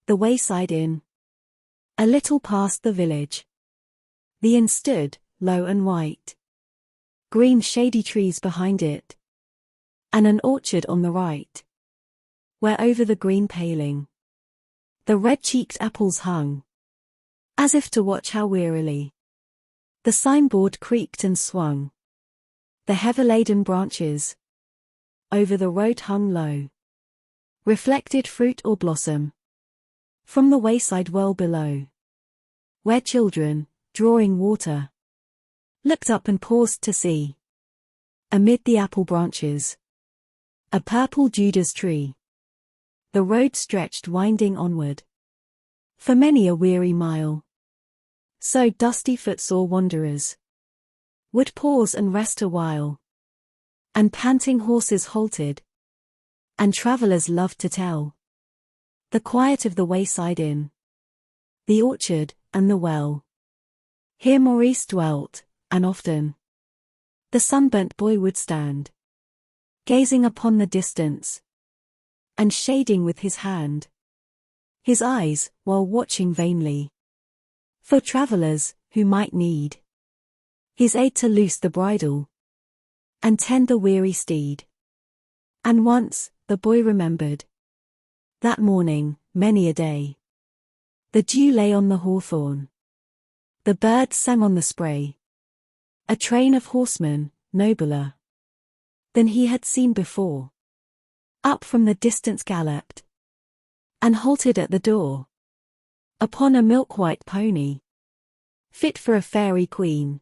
The Wayside Inn. A little past the village. The inn stood, low and white. Green shady trees behind it. And an orchard on the right. Where over the green paling the red-cheeked apples hung. As if to watch how wearily the signboard creaked and swung. The heather-laden branches over the road hung low. Reflected fruit or blossom from the wayside well below. Where children, drawing water, looked up and paused to see, amid the apple branches, a purple Judas tree. The road stretched winding onward for many a weary mile. So dusty footsore wanderers would pause and rest a while. And panting horses halted, and travellers loved to tell the quiet of the Wayside Inn, the orchard, and the well. Here Maurice dwelt, and often the sunburnt boy would stand, gazing upon the distance, and shading with his hand his eyes, while watching vainly for travellers who might need his aid to loose the bridle and tend the weary steed. And once, the boy remembered that morning, many a day, the dew lay on the hawthorn, the birds sang on the spray. A train of horsemen, nobler than he had seen before, up from the distance galloped, and halted at the door, upon a milk-white pony, fit for a fairy queen,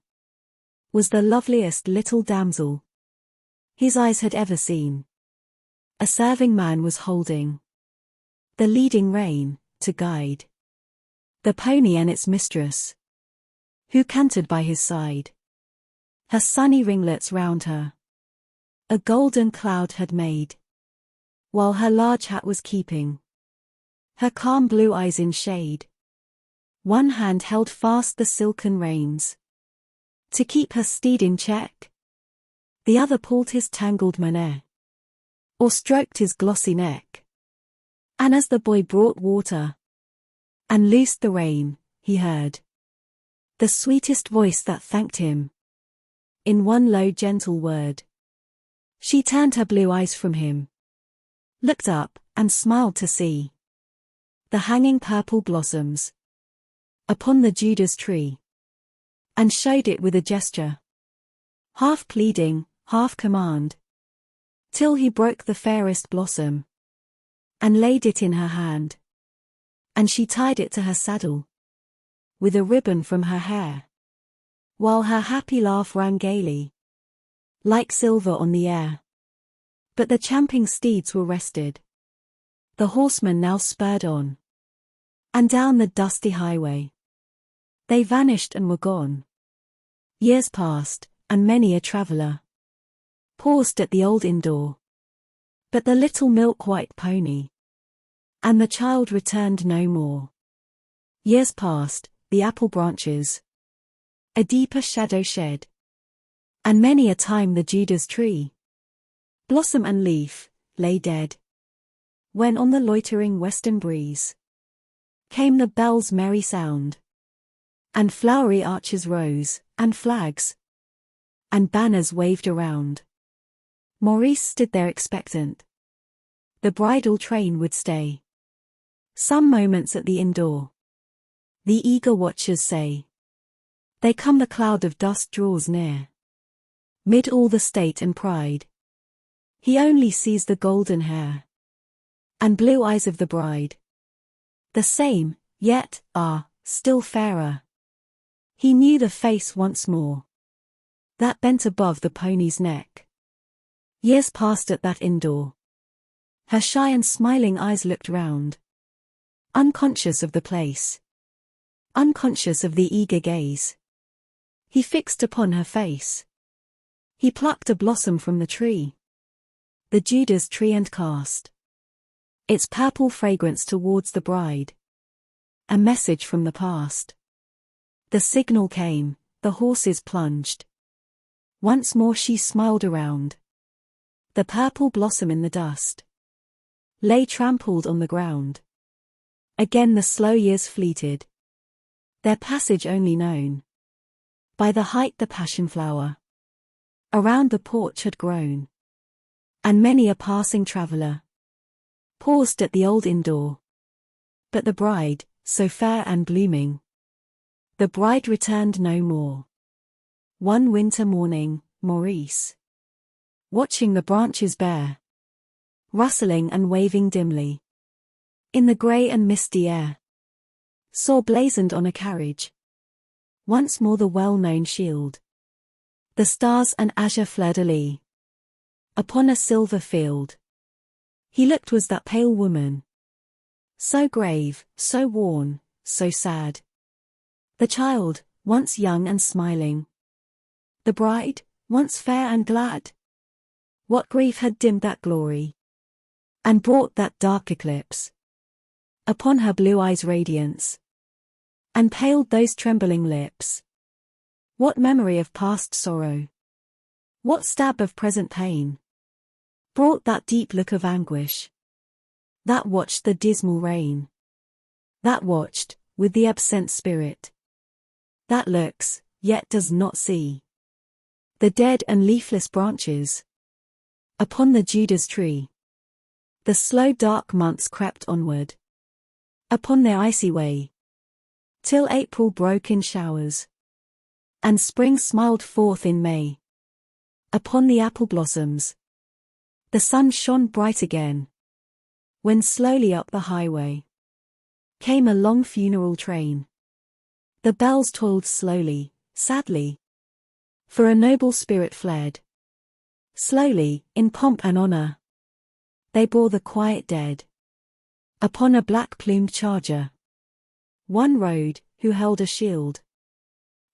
was the loveliest little damsel his eyes had ever seen. A serving man was holding the leading rein, to guide the pony and its mistress, who cantered by his side. Her sunny ringlets round her a golden cloud had made, while her large hat was keeping her calm blue eyes in shade. One hand held fast the silken reins to keep her steed in check. The other pulled his tangled mane, or stroked his glossy neck. And as the boy brought water and loosed the rein, he heard the sweetest voice that thanked him in one low gentle word. She turned her blue eyes from him, looked up, and smiled to see the hanging purple blossoms upon the Judas tree, and showed it with a gesture, half pleading, half command, till he broke the fairest blossom, and laid it in her hand. And she tied it to her saddle, with a ribbon from her hair, while her happy laugh rang gaily, like silver on the air. But the champing steeds were rested. The horsemen now spurred on, and down the dusty highway they vanished and were gone. Years passed, and many a traveller paused at the old inn door. But the little milk-white pony and the child returned no more. Years passed, the apple branches a deeper shadow shed, and many a time the Judas tree, blossom and leaf, lay dead. When on the loitering western breeze came the bell's merry sound, and flowery arches rose, and flags and banners waved around. Maurice stood there expectant. The bridal train would stay some moments at the inn door. The eager watchers say, "They come, the cloud of dust draws near." Mid all the state and pride, he only sees the golden hair and blue eyes of the bride. The same, yet, still fairer. He knew the face once more, that bent above the pony's neck. Years passed at that inn door. Her shy and smiling eyes looked round, unconscious of the place, unconscious of the eager gaze he fixed upon her face. He plucked a blossom from the tree, the Judas tree, and cast its purple fragrance towards the bride. A message from the past. The signal came, the horses plunged. Once more she smiled around. The purple blossom in the dust lay trampled on the ground. Again the slow years fleeted, their passage only known by the height the passion flower around the porch had grown, and many a passing traveller paused at the old inn door. But the bride, so fair and blooming, the bride returned no more. One winter morning, Maurice, watching the branches bare, rustling and waving dimly in the grey and misty air, saw blazoned on a carriage once more the well-known shield, the stars and azure fleur-de-lis upon a silver field. He looked, was that pale woman, so grave, so worn, so sad. The child, once young and smiling, the bride, once fair and glad. What grief had dimmed that glory, and brought that dark eclipse upon her blue eyes' radiance, and paled those trembling lips? What memory of past sorrow, what stab of present pain, brought that deep look of anguish, that watched the dismal rain, that watched, with the absent spirit, that looks, yet does not see, the dead and leafless branches upon the Judas tree? The slow dark months crept onward upon their icy way, till April broke in showers, and spring smiled forth in May. Upon the apple blossoms the sun shone bright again, when slowly up the highway came a long funeral train. The bells tolled slowly, sadly, for a noble spirit fled. Slowly, in pomp and honor, they bore the quiet dead upon a black-plumed charger. One rode, who held a shield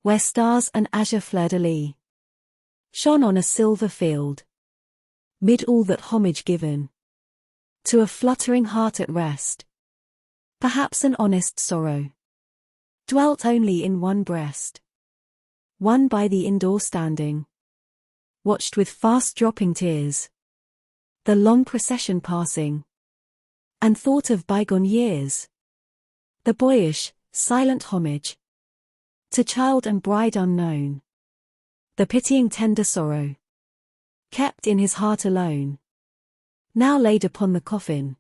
where stars and azure fleur-de-lis shone on a silver field. Mid all that homage given to a fluttering heart at rest, perhaps an honest sorrow dwelt only in one breast. One by the inn-door standing watched with fast-dropping tears the long procession passing, and thought of bygone years, the boyish, silent homage to child and bride unknown, the pitying tender sorrow kept in his heart alone, now laid upon the coffin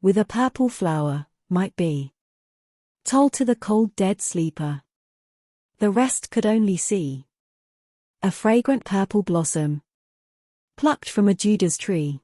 with a purple flower, might be told to the cold dead sleeper. The rest could only see a fragrant purple blossom plucked from a Judas tree.